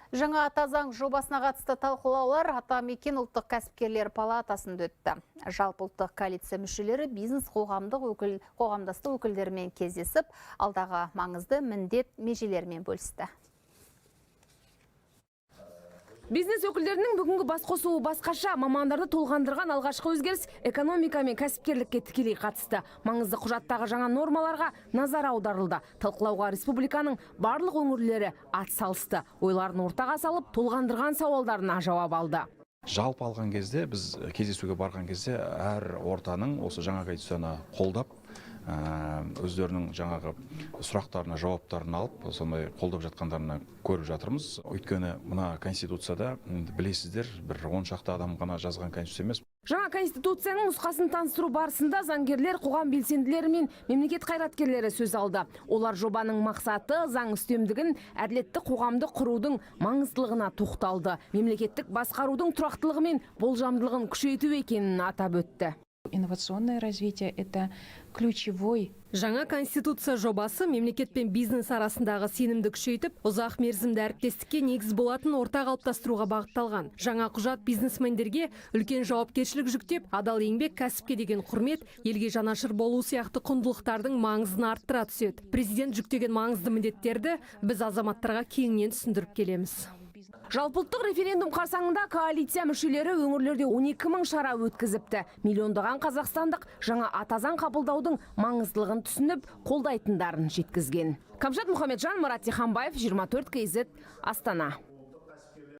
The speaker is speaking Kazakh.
Жаңа ата заң жобасына қатысты талқылаулар Атамекен ұлттық кәсіпкерлер палатасында өтті. Жалпы ұлттық коалиция мүшелері бизнес қоғамдастық өкілдерімен кездесіп, алдағы маңызды міндет межелерімен бөлісті. Бизнес өкілдерінің бүгінгі басқосуы басқаша. Мамандарды толғандырған алғашқы өзгеріс экономика мен кәсіпкерлікке тікелей қатысты. Маңызды құжаттағы жаңа нормаларға назар аударылды. Талқылауға республиканың барлық өңірлері атсалысты. Ойларын ортаға салып, толғандырған сауалдарына жауап алды. Жалпы алған кезде, біз кездесуге барған кезде әр ортаның осы жаңа конституцияны қолдап, өздерінің жаңағы сұрақтарына жауаптарын алып, сондай қолдап жатқандарына көріп жатырмыз. Өйткені мына конституцияда білесіздер, бір 10 шақты адам ғана жазған конституция емес. Жаңа конституцияның нұсқасын таныстыру барысында заңгерлер, қоғам белсенділері мен мемлекет қайраткерлері сөз алды. Олар жобаның мақсаты, заң үстемдігін, әділетті қоғамды құрудың маңыздылығына тоқталды. Мемлекеттік басқарудың тұрақтылығы мен болжамдылығын күшейту екенін атап өтті. Инновационное развитие – это ключевой. Жаңа конституция жобасы мемлекет пен бизнес арасындағы сенімді күшейтіп, ұзақ мерзімді әріптестікке негіз болатын орта қалыптастыруға бағытталған. Жаңа құжат бизнесмендерге үлкен жауапкершілік жүктеп, адал еңбек, кәсіпке деген құрмет, елге жанашыр болу сияқты құндылықтардың маңызын арттыра түседі. Президент жүктеген маңызды міндеттерді біз азаматтарға кеңінен түсіндіріп келеміз. Жалпылттық референдум қарсаңында коалиция мүшелері өңірлерде 12 мың шара өткізіпті. Миллиондаған қазақстандық жаңа ата заң қабылдаудың маңыздылығын түсініп, қолдайтындарын жеткізген. Камшат Мұхамеджан, Марат Тиханбаев, 24 KZ, Астана.